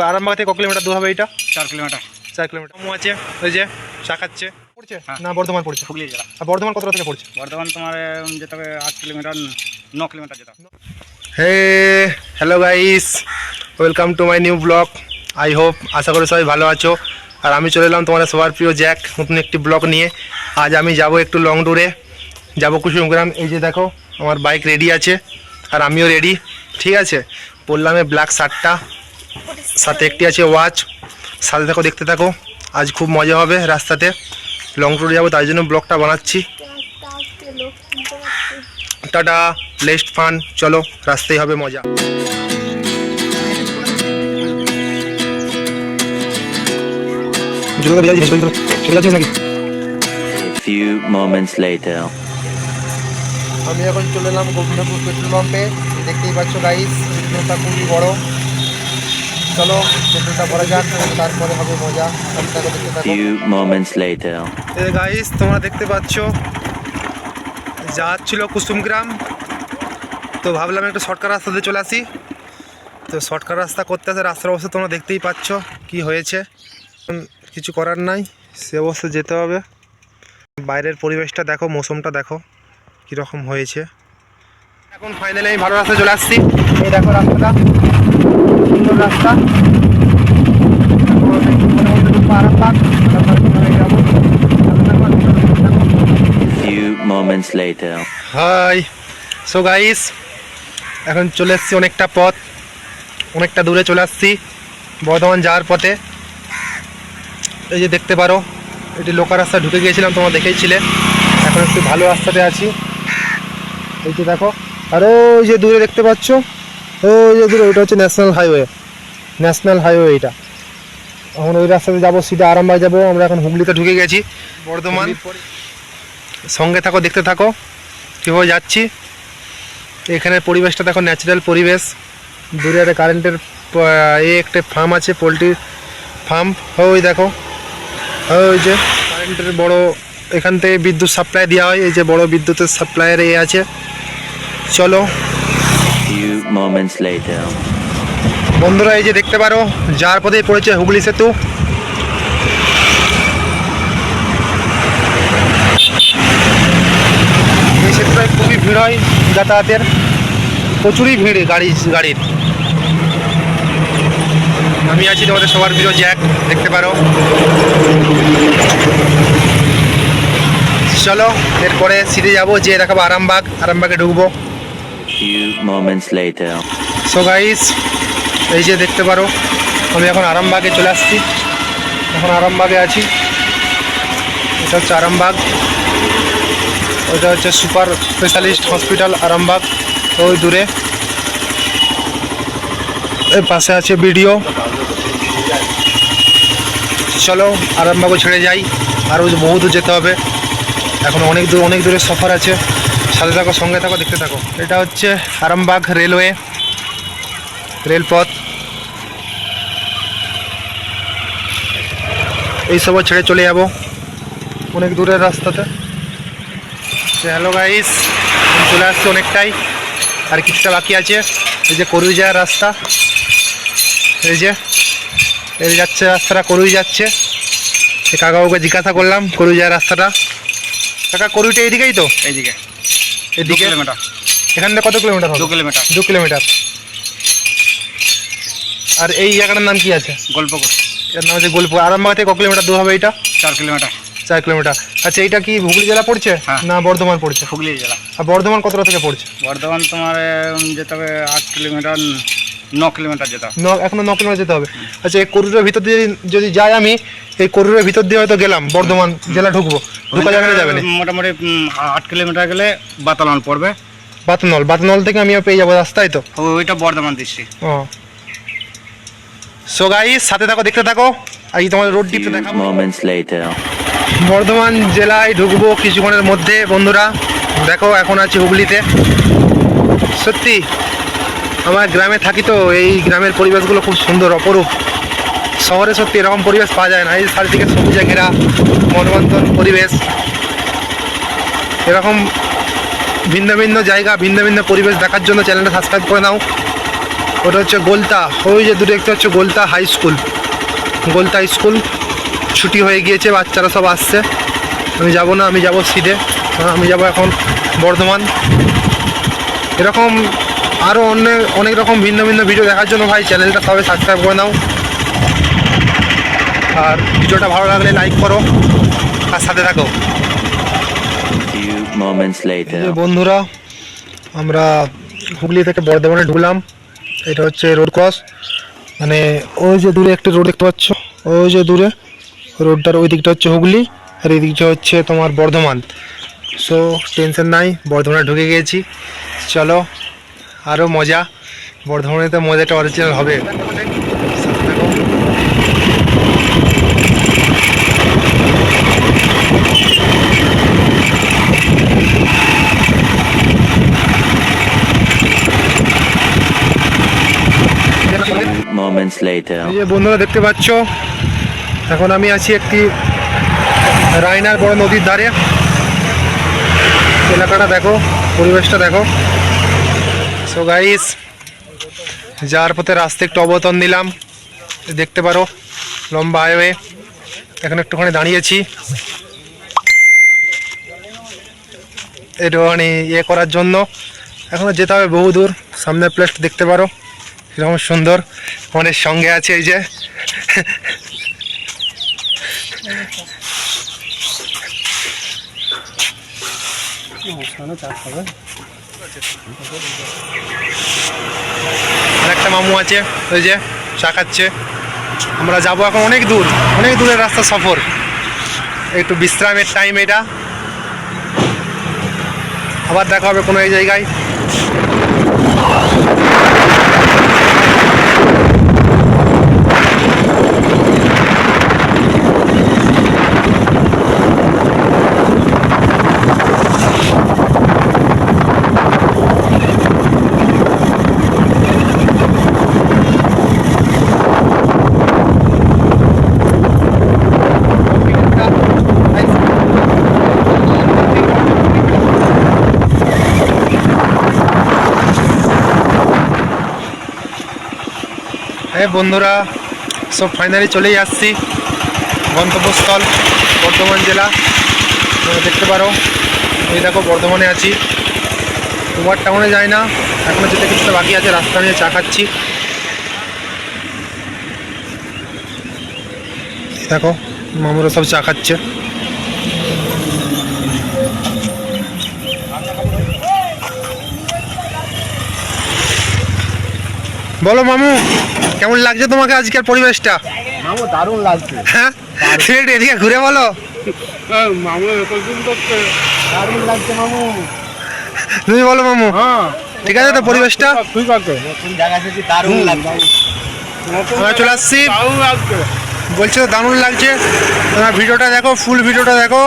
আরামবাগ থেকে ক কিলোমিটার দূর হবে এটা? 4 কিলোমিটার। 4 কিলোমিটার। কম আছে ওই যে চা খাচ্ছে পড়ছে হ্যাঁ। না বর্ধমান পড়ছে? হুগলি জেলা। আর বর্ধমান কতটা থেকে পড়ছে? বর্ধমান তোমার যেতে হবে 8 কিলোমিটার, 9 কিলোমিটার যেতে হবে। Hey hello guys, welcome to my new blog. I hope আশা করি সবাই ভালো আছো। আর আমি চলে এলাম তোমাদের সবার প্রিয় জ্যাক নতুন একটি ব্লগ নিয়ে। আজ আমি যাব একটু লং ট্যুরে, যাব কুসুমগ্রাম। এই যে দেখো আমার বাইক রেডি আছে আর আমিও রেডি, ঠিক আছে। পরলাম ব্ল্যাক শার্টটা, সাথে একটি আছে ওয়াচ। সাথে থাকো, দেখতে থাকো। আজ খুব মজা হবে রাস্তাতে, লং ট্যুরে যাবো, তাই জন্য ব্লগটা বানাচ্ছি। টাটা, লেস্ট ফান, চলো রাস্তায় হবে মজা। Few moments later. আমি এখন চলে এলাম গোবিন্দপুর পেট্রোল পাম্পে। দেখতেই পাচ্ছ গাইস, পেট্রোলটা খুবই বড়। চলো পেট্রোলটা ভরা যাক, তারপরে হবে মজা। Few moments later. গাইস তোমরা দেখতে পাচ্ছ যাচ্ছিল কুসুমগ্রাম, তো ভাবলাম একটু শর্টকাট রাস্তাতে চলে আসি। তো শর্টকাট রাস্তা করতে আসে, রাস্তার অবস্থা তোমরা দেখতেই পাচ্ছ কি হয়েছে। কিছু করার নাই, সে অবস্থায় যেতে হবে। বাইরের পরিবেশটা দেখো, মৌসুমটা দেখো কীরকম হয়েছে। এখন ফাইনালি আমি ভালো রাস্তায় চলে আসছি। এই দেখো রাস্তাটা, সুন্দর রাস্তা। Few moments later. Hi, so guys এখন চলে এসেছি অনেকটা পথ, অনেকটা দূরে চলে আসছি বর্ধমান যাওয়ার পথে। এই যে দেখতে পারো, এটি লোকাল রাস্তা ঢুকে গিয়েছিলাম, তোমরা দেখেইছিলে। এখন একটু ভালো রাস্তাতে আছি। এই যে দেখো, আর ওই যে দূরে দেখতে পাচ্ছ, ওই যে দূরে, ওইটা হচ্ছে ন্যাশনাল হাইওয়ে। ন্যাশনাল হাইওয়ে এটা। এখন ওই রাস্তাতে যাবো, সিধা আরামবাগ যাবো। আমরা এখন হুগলিতে ঢুকে গেছি, বর্ধমান। সঙ্গে থাকো, দেখতে থাকো কীভাবে যাচ্ছি। এখানের পরিবেশটা দেখো, ন্যাচারাল পরিবেশ। দূরে একটা কারেন্টের একটা ফার্ম আছে, পোলট্রির ফার্ম। ওই দেখো, ওই যে কারেন্টের বড়, এখান থেকে বিদ্যুৎ সাপ্লাই দেওয়া হয়। এই যে বড় বিদ্যুতের সাপ্লাইয়ের আছে। চলো Few moments later. বন্ধুরা, এই যে দেখতে পারো যার পথে পড়েছে হুগলি সেতু। এই সেতুটায় খুবই ভিড় হয় যাতায়াতের, প্রচুরই ভিড় গাড়ির। আমি আছি তোমাদের সবার প্রিয় জ্যাক, দেখতে পারো। চলো এরপরে সিটে যাবো, যে দেখাবো আরামবাগ, আরামবাগে ঢুকবো। Few moments later. So guys এই যে দেখতে পারো, আমি এখন আরামবাগে চলে আসছি। এখন আরামবাগে আছি। এটা হচ্ছে আরামবাগ, ওইটা হচ্ছে সুপার স্পেশালিস্ট হসপিটাল আরামবাগ, ওই দূরে। এর পাশে আছে বিডিও। চলো আরামবাগও ছেড়ে যাই, আরও বহু দূর যেতে হবে। এখন অনেক দূরের সফর আছে। সাথে থাকো, সঙ্গে থাকো, দেখতে থাকো। এটা হচ্ছে আরামবাগ রেলওয়ে, রেলপথ। এইসব ছেড়ে চলে যাব অনেক দূরের রাস্তাতে। হ্যালো গাইস, চলে আসছে অনেকটাই, আর কিছুটা বাকি আছে। এই যে করুই যাওয়ার রাস্তা, এই যে এই যাচ্ছে রাস্তাটা, করুই যাচ্ছে। কাকাকে জিজ্ঞাসা করলাম করুই যাওয়ার রাস্তাটা। কাকা করুইটা এইদিকেই তো? এইদিকে এদিকে 2 কিলোমিটার। এখান থেকে কত কিলোমিটার হবে? 2 কিলোমিটার। 2 কিলোমিটার। আর এই জায়গাটার নাম কি আছে? গল্পকর। এর নাম হচ্ছে গোলপুর। আরামবাগ থেকে ক কিলোমিটার দূর হবে এটা? 4 কিলোমিটার। 4 কিলোমিটার। আচ্ছা, এইটা কি হুগলি জেলা পড়ছে হ্যাঁ। না বর্ধমান পড়ছে? হুগলি জেলা। আর বর্ধমান কতটা থেকে পড়ছে? বর্ধমান তোমার যেতে হবে 8 কিলোমিটার, 9 কিলোমিটার যেতে হবে। এখনো 9 কিলোমিটার যেতে হবে। আচ্ছা, এই করুরের ভিতর দিয়ে যদি যাই আমি, এই করুরের ভিতর দিয়ে হয়তো গেলাম, বর্ধমান জেলা ঢুকবো, ঢুকা যাবে না যাবে না? মোটামুটি 8 কিলোমিটার গেলে বাতালন পড়বে। বাতনল থেকে আমি পেয়ে যাবো রাস্তায় তো? ওইটা বর্ধমান ডিস্ট্রিক্ট। ও, সো গাইস সাথে থাকো, দেখতে থাকো। আর তোমাদের রোড টিপতে Few দেখাবো। moments later. বর্ধমান জেলায় ঢুকবো কিছুক্ষণের মধ্যে বন্ধুরা। দেখো এখন আছি হুগলিতে। সত্যি আমার গ্রামে থাকি তো, এই গ্রামের পরিবেশগুলো খুব সুন্দর, অপরূপ। শহরে সত্যি এরকম পরিবেশ পাওয়া যায় না। এই চারিদিকে সবুজে ঘেরা মনোরঞ্জন পরিবেশ। এরকম ভিন্ন ভিন্ন জায়গা, ভিন্ন ভিন্ন পরিবেশ দেখার জন্য চ্যানেলটা সাবস্ক্রাইব করে নাও। ওটা হচ্ছে গোলতা, ওই যে দূরে দেখতে হচ্ছে গোলতা হাই স্কুল। গোলতা স্কুল ছুটি হয়ে গিয়েছে, বাচ্চারা সব আসছে। আমি যাব না, আমি যাব সিধে, আমি যাব এখন বর্ধমান। এরকম আরও অনেক রকম ভিন্ন ভিন্ন ভিডিও দেখার জন্য ভাই চ্যানেলটা সবাই সাবস্ক্রাইব করে নাও। আর ভিডিওটা ভালো লাগলে লাইক করো আর সাথে থাকো। Few moments এই later. যে বন্ধুরা, আমরা হুগলি থেকে বর্ধমানে ঢুকলাম। এটা হচ্ছে রোড ক্রস, মানে ওই যে দূরে একটা রোড দেখতে পাচ্ছ, ওই যে দূরে রোডটার ওই দিকটা হচ্ছে হুগলি আর এই দিকটা হচ্ছে তোমার বর্ধমান। সো টেনশন নাই, বর্ধমানে ঢুকে গিয়েছি। চলো আরও মজা, বর্ধমানে তো মজাটা অরিজিনাল হবে। সাথে থাকো। Few moments later. এই যে বন্ধুরা দেখতে পাচ্ছ, এখন আমি আছি একটি রায়নার বড় নদীর ধারে। এলাকাটা দেখো, পরিবেশটা দেখো। সো গাইস, যাওয়ার পথে রাস্তা একটু অবতরণ দিলাম, দেখতে পারো লম্বা হাইওয়ে। এখন একটুখানি দাঁড়িয়েছি একটুখানি ইয়ে করার জন্য। এখনও যেতে হবে বহু দূর। সামনের প্লেসটা দেখতে পারো কীরকম সুন্দর। আমাদের সঙ্গে আছে এই যে আরেকটা মামু আছে, ওই যে চা খাচ্ছে। আমরা যাবো এখন অনেক দূর, অনেক দূরের রাস্তা সফর। একটু বিশ্রামের টাইম এটা। আবার দেখা হবে কোনো এই জায়গায়। হ্যাঁ বন্ধুরা, সব ফাইনালি চলেই আসছি গন্তব্যস্থল বর্ধমান জেলা। তোমরা দেখতে পারো, এই দেখো বর্ধমানে আছি। কুমার টাউনে যাই না, এখনও যেতে কিছুটা বাকি আছে। রাস্তা নিয়ে চা খাচ্ছি, দেখো মামুরা সব চা খাচ্ছে। বলো মামু, কেমন লাগছে তোমাকে আজকের পরিবেশটা? মামু দারুণ লাগছে। হ্যাঁ, সেটা এদিকে ঘুরে বলো। মামু দারুণ লাগছে মামু। তুমি বলো মামু, হ্যাঁ ঠিক আছে তো পরিবেশটা? ঠিক আছে, নতুন জায়গা থেকে দারুণ লাগছে। আমরা চলে আসছি, দারুণ লাগছে। বলছে তো দারুণ লাগছে। তোমরা ভিডিওটা দেখো, ফুল ভিডিওটা দেখো।